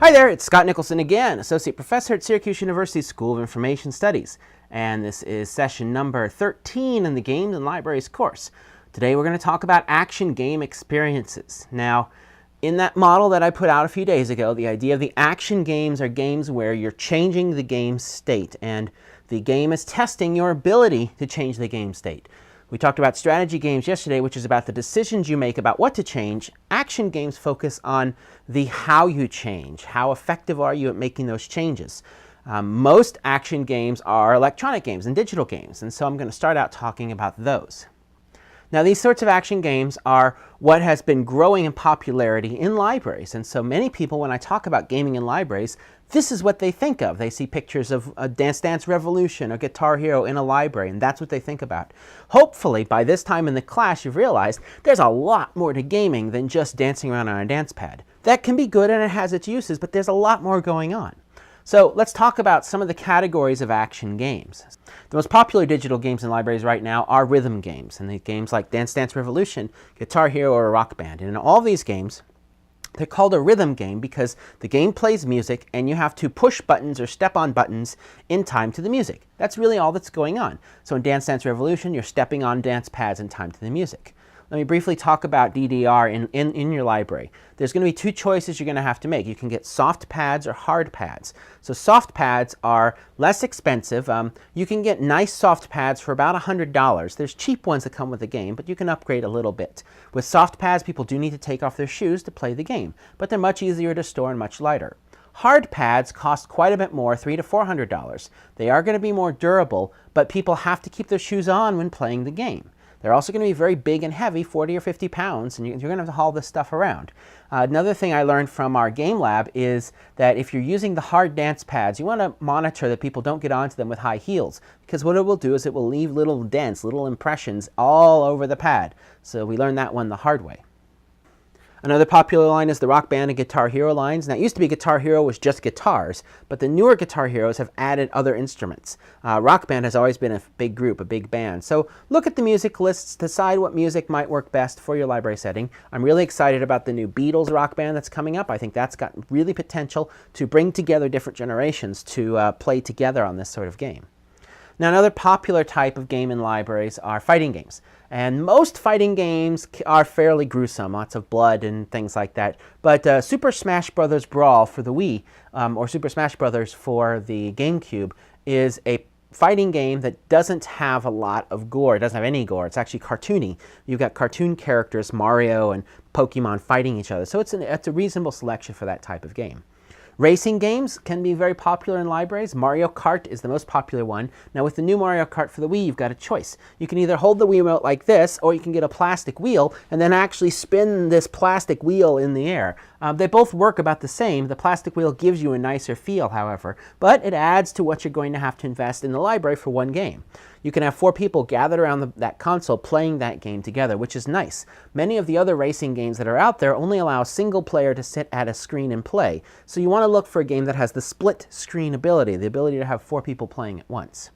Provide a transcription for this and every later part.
Hi there, it's Scott Nicholson again, Associate Professor at Syracuse University School of Information Studies. And this is session number 13 in the Games and Libraries course. Today we're going to talk about action game experiences. Now, in that model that I put out a few days ago, the idea of the action games are games where you're changing the game state, and the game is testing your ability to change the game state. We talked about strategy games yesterday, which is about the decisions you make about what to change. Action games focus on the how you change. How effective are you at making those changes? Most action games are electronic games and digital games, and so I'm going to start out talking about those. Now, these sorts of action games are what has been growing in popularity in libraries, and so many people, when I talk about gaming in libraries, this is what they think of. They see pictures of a Dance Dance Revolution or Guitar Hero in a library, and that's what they think about. Hopefully, by this time in the class, you've realized there's a lot more to gaming than just dancing around on a dance pad. That can be good and it has its uses, but there's a lot more going on. So let's talk about some of the categories of action games. The most popular digital games in libraries right now are rhythm games, and the games like Dance Dance Revolution, Guitar Hero, or Rock Band. And in all these games, they're called a rhythm game because the game plays music and you have to push buttons or step on buttons in time to the music. That's really all that's going on. So in Dance Dance Revolution, you're stepping on dance pads in time to the music. Let me briefly talk about DDR in your library. There's going to be two choices you're going to have to make. You can get soft pads or hard pads. So soft pads are less expensive. You can get nice soft pads for about $100. There's cheap ones that come with the game, but you can upgrade a little bit. With soft pads, people do need to take off their shoes to play the game, but they're much easier to store and much lighter. Hard pads cost quite a bit more, $300 to $400. They are going to be more durable, but people have to keep their shoes on when playing the game. They're also going to be very big and heavy, 40 or 50 pounds, and you're going to have to haul this stuff around. Another thing I learned from our game lab is that if you're using the hard dance pads, you want to monitor that people don't get onto them with high heels, because what it will do is it will leave little dents, little impressions all over the pad. So we learned that one the hard way. Another popular line is the Rock Band and Guitar Hero lines. Now, it used to be Guitar Hero was just guitars, but the newer Guitar Heroes have added other instruments. Rock Band has always been a big group, a big band. So look at the music lists, decide what music might work best for your library setting. I'm really excited about the new Beatles Rock Band that's coming up. I think that's got really potential to bring together different generations to play together on this sort of game. Now, another popular type of game in libraries are fighting games. And most fighting games are fairly gruesome, lots of blood and things like that. But Super Smash Bros. Brawl for the Wii, or Super Smash Bros. For the GameCube, is a fighting game that doesn't have a lot of gore. It doesn't have any gore. It's actually cartoony. You've got cartoon characters, Mario and Pokemon, fighting each other. So it's a reasonable selection for that type of game. Racing games can be very popular in libraries. Mario Kart is the most popular one. Now, with the new Mario Kart for the Wii, you've got a choice. You can either hold the Wii remote like this, or you can get a plastic wheel and then actually spin this plastic wheel in the air. They both work about the same. The plastic wheel gives you a nicer feel, however, but it adds to what you're going to have to invest in the library for one game. You can have 4 people gathered around that console playing that game together, which is nice. Many of the other racing games that are out there only allow a single player to sit at a screen and play. So you want to look for a game that has the split screen ability, the ability to have 4 people playing at once.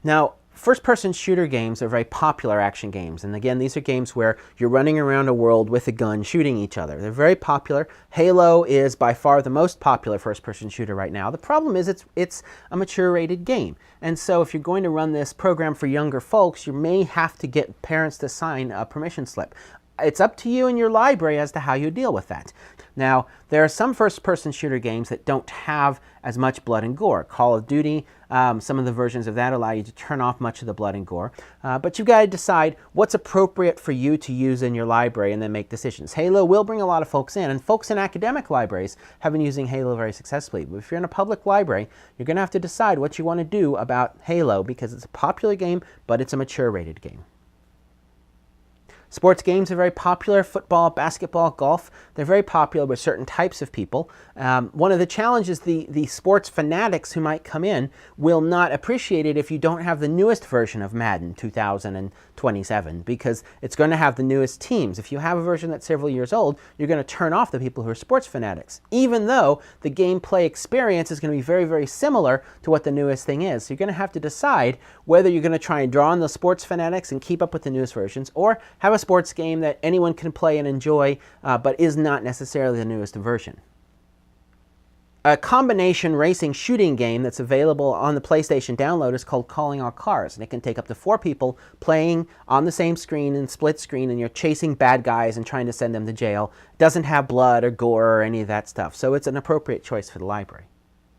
Now, first-person shooter games are very popular action games, and again, these are games where you're running around a world with a gun shooting each other. They're very popular. Halo is by far the most popular first-person shooter right now. The problem is it's a mature-rated game, and so if you're going to run this program for younger folks, you may have to get parents to sign a permission slip. It's up to you and your library as to how you deal with that. Now, there are some first-person shooter games that don't have as much blood and gore. Call of Duty, some of the versions of that allow you to turn off much of the blood and gore. But you've got to decide what's appropriate for you to use in your library and then make decisions. Halo will bring a lot of folks in, and folks in academic libraries have been using Halo very successfully. But if you're in a public library, you're going to have to decide what you want to do about Halo because it's a popular game, but it's a mature-rated game. Sports games are very popular. Football, basketball, golf, they're very popular with certain types of people. One of the challenges the sports fanatics who might come in will not appreciate it if you don't have the newest version of Madden 2027, because it's going to have the newest teams. If you have a version that's several years old, you're going to turn off the people who are sports fanatics, even though the gameplay experience is going to be very, very similar to what the newest thing is. So you're going to have to decide whether you're going to try and draw on the sports fanatics and keep up with the newest versions, or have a sports game that anyone can play and enjoy, but is not necessarily the newest version. A combination racing shooting game that's available on the PlayStation download is called Calling All Cars, and it can take up to 4 people playing on the same screen in split screen, and you're chasing bad guys and trying to send them to jail. It doesn't have blood or gore or any of that stuff, so it's an appropriate choice for the library.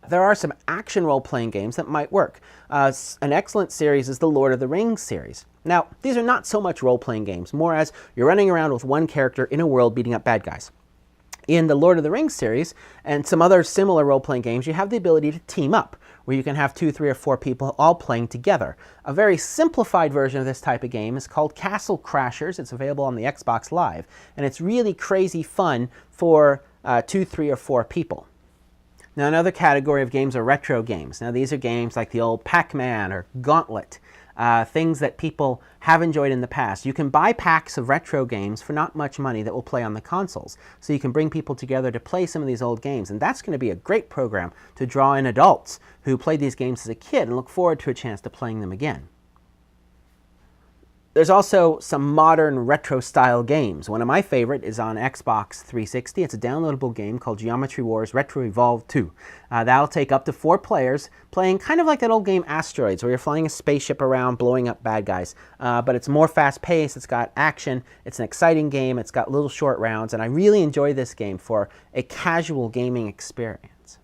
There are some action role-playing games that might work. An excellent series is the Lord of the Rings series. Now, these are not so much role-playing games, more as you're running around with one character in a world beating up bad guys. In the Lord of the Rings series and some other similar role-playing games, you have the ability to team up, where you can have 2, 3, or 4 people all playing together. A very simplified version of this type of game is called Castle Crashers. It's available on the Xbox Live, and it's really crazy fun for 2, 3, or 4 people. Now, another category of games are retro games. Now, these are games like the old Pac-Man or Gauntlet. Things that people have enjoyed in the past. You can buy packs of retro games for not much money that will play on the consoles. So you can bring people together to play some of these old games. And that's going to be a great program to draw in adults who played these games as a kid and look forward to a chance to playing them again. There's also some modern retro-style games. One of my favorite is on Xbox 360. It's a downloadable game called Geometry Wars Retro Evolved 2. That'll take up to 4 players, playing kind of like that old game Asteroids, where you're flying a spaceship around, blowing up bad guys. But it's more fast-paced, it's got action, it's an exciting game, it's got little short rounds, and I really enjoy this game for a casual gaming experience.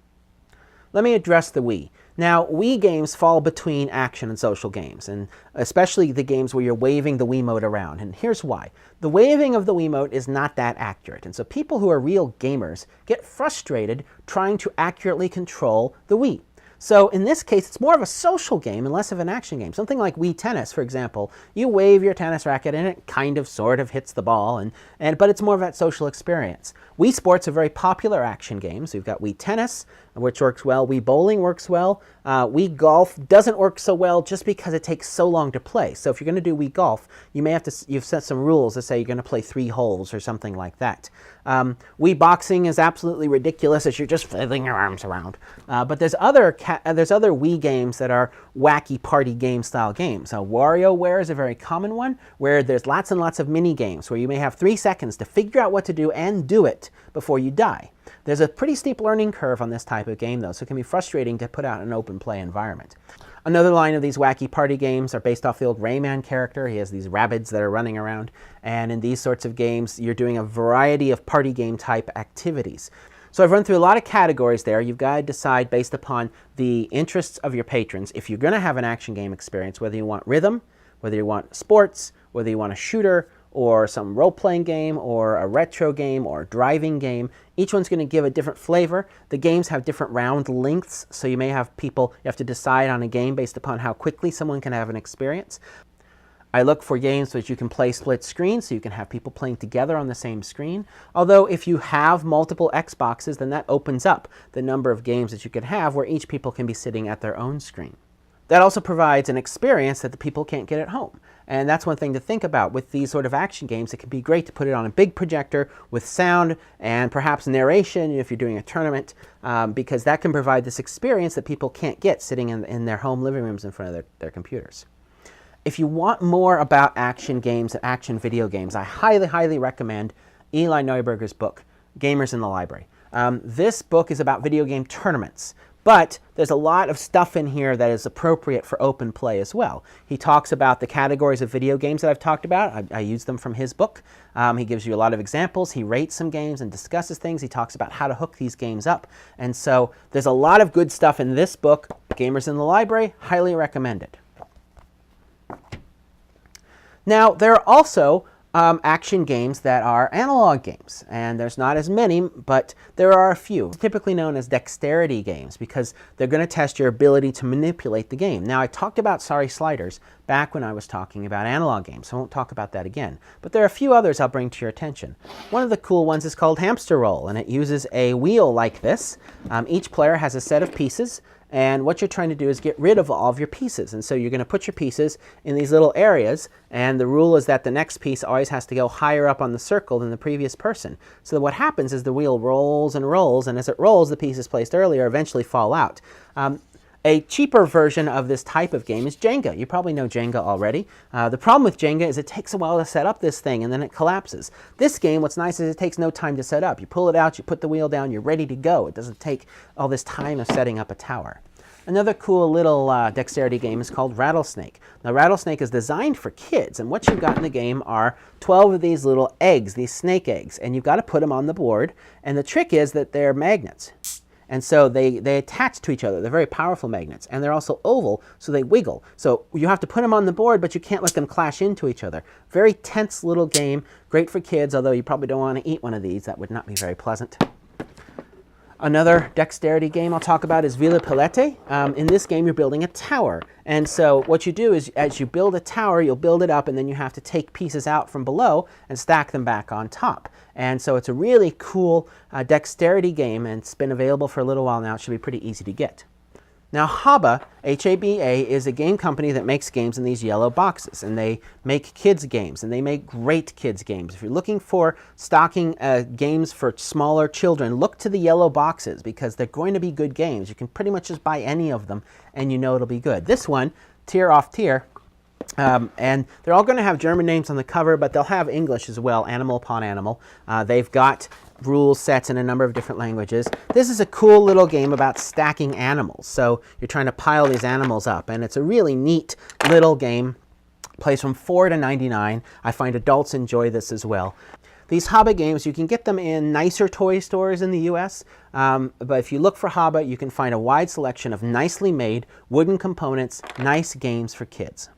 Let me address the Wii. Now, Wii games fall between action and social games, and especially the games where you're waving the Wiimote around. And here's why. The waving of the Wiimote is not that accurate, and so people who are real gamers get frustrated trying to accurately control the Wii. So in this case, it's more of a social game and less of an action game. Something like Wii Tennis, for example. You wave your tennis racket and it kind of sort of hits the ball, but it's more of that social experience. Wii Sports are very popular action games. We've got Wii Tennis, which works well. Wii Bowling works well. Wii Golf doesn't work so well just because it takes so long to play. So if you're going to do Wii Golf, you've set some rules that say you're going to play 3 holes or something like that. Wii Boxing is absolutely ridiculous as you're just flailing your arms around. But there's other Wii games that are wacky party game style games. WarioWare is a very common one where there's lots and lots of mini games where you may have 3 seconds to figure out what to do and do it before you die. There's a pretty steep learning curve on this type of game though, so it can be frustrating to put out an open play environment. Another line of these wacky party games are based off the old Rayman character. He has these rabbits that are running around, and in these sorts of games you're doing a variety of party game type activities. So I've run through a lot of categories there. You've got to decide based upon the interests of your patrons if you're going to have an action game experience, whether you want rhythm, whether you want sports, whether you want a shooter, or some role-playing game, or a retro game, or a driving game. Each one's going to give a different flavor. The games have different round lengths, so you may have people, you have to decide on a game based upon how quickly someone can have an experience. I look for games which you can play split screen, so you can have people playing together on the same screen. Although if you have multiple Xboxes, then that opens up the number of games that you could have where each people can be sitting at their own screen. That also provides an experience that the people can't get at home. And that's one thing to think about with these sort of action games. It can be great to put it on a big projector with sound and perhaps narration if you're doing a tournament, because that can provide this experience that people can't get sitting in their home living rooms in front of their computers. If you want more about action games and action video games, I highly, highly recommend Eli Neuberger's book, Gamers in the Library. This book is about video game tournaments. But there's a lot of stuff in here that is appropriate for open play as well. He talks about the categories of video games that I've talked about. I use them from his book. He gives you a lot of examples. He rates some games and discusses things. He talks about how to hook these games up. And so there's a lot of good stuff in this book, Gamers in the Library. Highly recommend it. Now, there are also action games that are analog games, and there's not as many, but there are a few. Typically known as dexterity games because they're going to test your ability to manipulate the game. Now, I talked about Sorry Sliders back when I was talking about analog games, so I won't talk about that again. But there are a few others I'll bring to your attention. One of the cool ones is called Hamster Roll, and it uses a wheel like this. Each player has a set of pieces, and what you're trying to do is get rid of all of your pieces. And so you're going to put your pieces in these little areas, and the rule is that the next piece always has to go higher up on the circle than the previous person. So what happens is the wheel rolls and rolls, and as it rolls, the pieces placed earlier eventually fall out. A cheaper version of this type of game is Jenga. You probably know Jenga already. The problem with Jenga is it takes a while to set up this thing and then it collapses. This game, what's nice is it takes no time to set up. You pull it out, you put the wheel down, you're ready to go. It doesn't take all this time of setting up a tower. Another cool little dexterity game is called Rattlesnake. Now, Rattlesnake is designed for kids, and what you've got in the game are 12 of these little eggs, these snake eggs, and you've got to put them on the board, and the trick is that they're magnets. And so they attach to each other. They're very powerful magnets. And they're also oval, so they wiggle. So you have to put them on the board, but you can't let them clash into each other. Very tense little game, great for kids, although you probably don't want to eat one of these. That would not be very pleasant. Another dexterity game I'll talk about is Ville Pelete. In this game, you're building a tower. And so what you do is as you build a tower, you'll build it up, and then you have to take pieces out from below and stack them back on top. And so it's a really cool dexterity game, and it's been available for a little while now. It should be pretty easy to get. Now, Haba, H-A-B-A, is a game company that makes games in these yellow boxes, and they make kids games, and they make great kids games. If you're looking for stocking games for smaller children, look to the yellow boxes because they're going to be good games. You can pretty much just buy any of them, and you know it'll be good. This one, Tier Off Tier, and they're all going to have German names on the cover, but they'll have English as well, Animal Upon Animal. They've got rule sets in a number of different languages. This is a cool little game about stacking animals. So you're trying to pile these animals up, and it's a really neat little game. Plays from 4 to 99. I find adults enjoy this as well. These Haba games, you can get them in nicer toy stores in the US, but if you look for Haba, you can find a wide selection of nicely made wooden components, nice games for kids.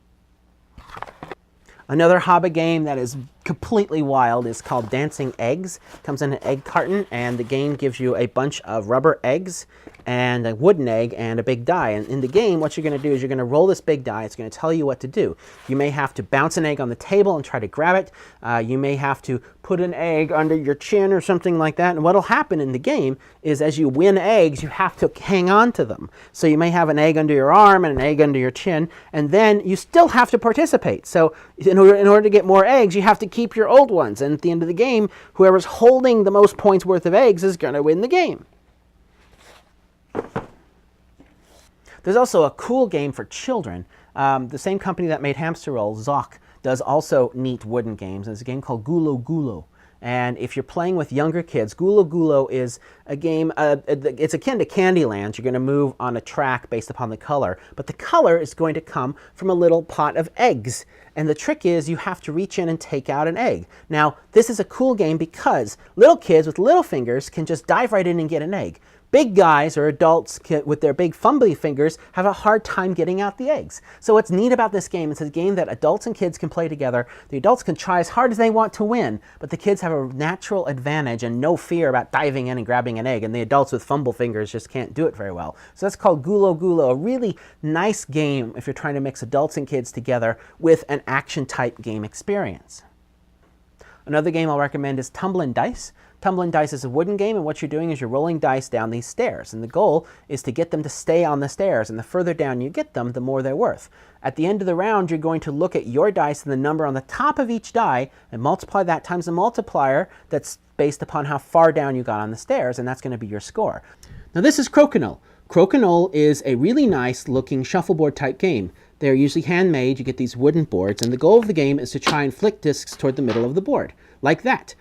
Another Haba game that is completely wild is called Dancing Eggs. It comes in an egg carton, and the game gives you a bunch of rubber eggs and a wooden egg and a big die. And in the game, what you're going to do is you're going to roll this big die. It's going to tell you what to do. You may have to bounce an egg on the table and try to grab it. You may have to put an egg under your chin or something like that. And what will happen in the game is as you win eggs, you have to hang on to them. So you may have an egg under your arm and an egg under your chin, and then you still have to participate. So in order to get more eggs, you have to keep your old ones. And at the end of the game, whoever's holding the most points worth of eggs is going to win the game. There's also a cool game for children. The same company that made Hamster Roll, Zoc, does also neat wooden games. It's a game called Gulo Gulo. And if you're playing with younger kids, Gulo Gulo is a game, it's akin to Candyland. You're going to move on a track based upon the color, but the color is going to come from a little pot of eggs. And the trick is you have to reach in and take out an egg. Now, this is a cool game because little kids with little fingers can just dive right in and get an egg. Big guys or adults with their big fumbly fingers have a hard time getting out the eggs. So what's neat about this game, it's a game that adults and kids can play together. The adults can try as hard as they want to win, but the kids have a natural advantage and no fear about diving in and grabbing an egg, and the adults with fumble fingers just can't do it very well. So that's called Gulo Gulo, a really nice game if you're trying to mix adults and kids together with an action-type game experience. Another game I'll recommend is Tumblin' Dice. Tumblin' Dice is a wooden game, and what you're doing is you're rolling dice down these stairs, and the goal is to get them to stay on the stairs, and the further down you get them, the more they're worth. At the end of the round, you're going to look at your dice and the number on the top of each die and multiply that times the multiplier that's based upon how far down you got on the stairs, and that's going to be your score. Now this is Crokinole. Crokinole is a really nice looking shuffleboard type game. They're usually handmade. You get these wooden boards, and the goal of the game is to try and flick discs toward the middle of the board, like that.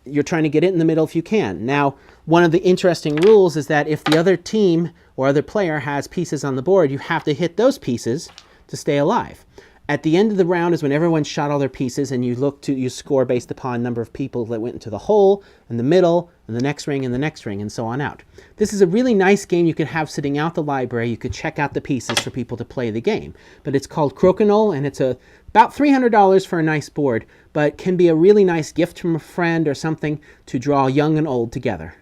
You're trying to get it in the middle if you can. Now, one of the interesting rules is that if the other team or other player has pieces on the board, you have to hit those pieces to stay alive. At the end of the round is when everyone's shot all their pieces, and you score based upon number of people that went into the hole, and the middle, and the next ring, and so on out. This is a really nice game you could have sitting out the library. You could check out the pieces for people to play the game. But it's called Crokinole, and it's about $300 for a nice board, but can be a really nice gift from a friend or something to draw young and old together.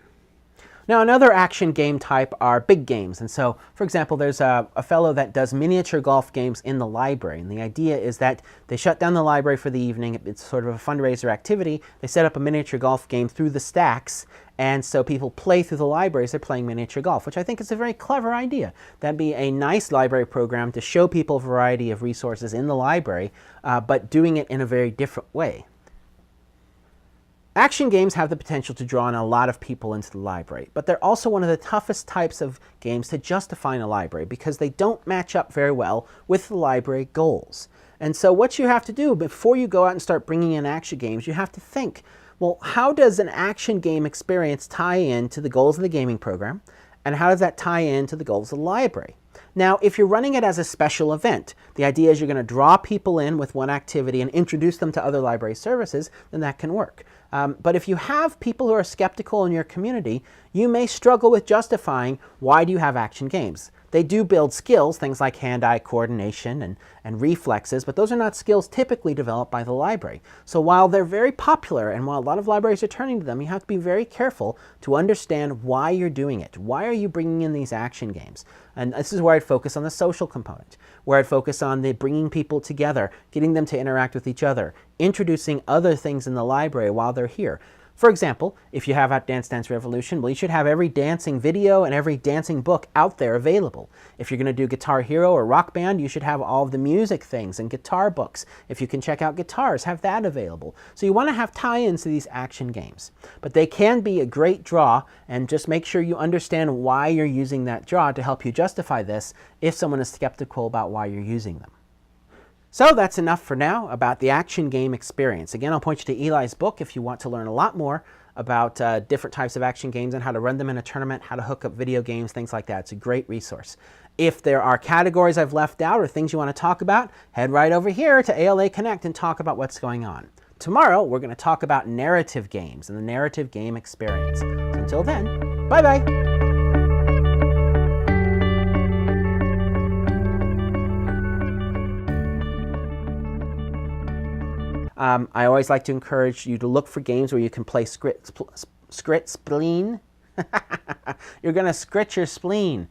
Now, another action game type are big games. And so, for example, there's a fellow that does miniature golf games in the library. And the idea is that they shut down the library for the evening. It's sort of a fundraiser activity. They set up a miniature golf game through the stacks. And so people play through the libraries. They're playing miniature golf, which I think is a very clever idea. That'd be a nice library program to show people a variety of resources in the library, but doing it in a very different way. Action games have the potential to draw in a lot of people into the library, but they're also one of the toughest types of games to justify in a library because they don't match up very well with the library goals. And so what you have to do before you go out and start bringing in action games, you have to think, well, how does an action game experience tie in to the goals of the gaming program? And how does that tie into the goals of the library? Now, if you're running it as a special event, the idea is you're going to draw people in with one activity and introduce them to other library services, then that can work. But if you have people who are skeptical in your community, you may struggle with justifying why do you have action games. They do build skills, things like hand-eye coordination and reflexes, but those are not skills typically developed by the library. So while they're very popular and while a lot of libraries are turning to them, you have to be very careful to understand why you're doing it. Why are you bringing in these action games? And this is where I'd focus on the social component, where I'd focus on the bringing people together, getting them to interact with each other, introducing other things in the library while they're here. For example, if you have out Dance Dance Revolution, well, you should have every dancing video and every dancing book out there available. If you're going to do Guitar Hero or Rock Band, you should have all of the music things and guitar books. If you can check out guitars, have that available. So you want to have tie-ins to these action games. But they can be a great draw, and just make sure you understand why you're using that draw to help you justify this if someone is skeptical about why you're using them. So that's enough for now about the action game experience. Again, I'll point you to Eli's book if you want to learn a lot more about different types of action games and how to run them in a tournament, how to hook up video games, things like that. It's a great resource. If there are categories I've left out or things you want to talk about, head right over here to ALA Connect and talk about what's going on. Tomorrow, we're going to talk about narrative games and the narrative game experience. So until then, bye-bye. I always like to encourage you to look for games where you can play Scrit Spleen. You're going to scritch your spleen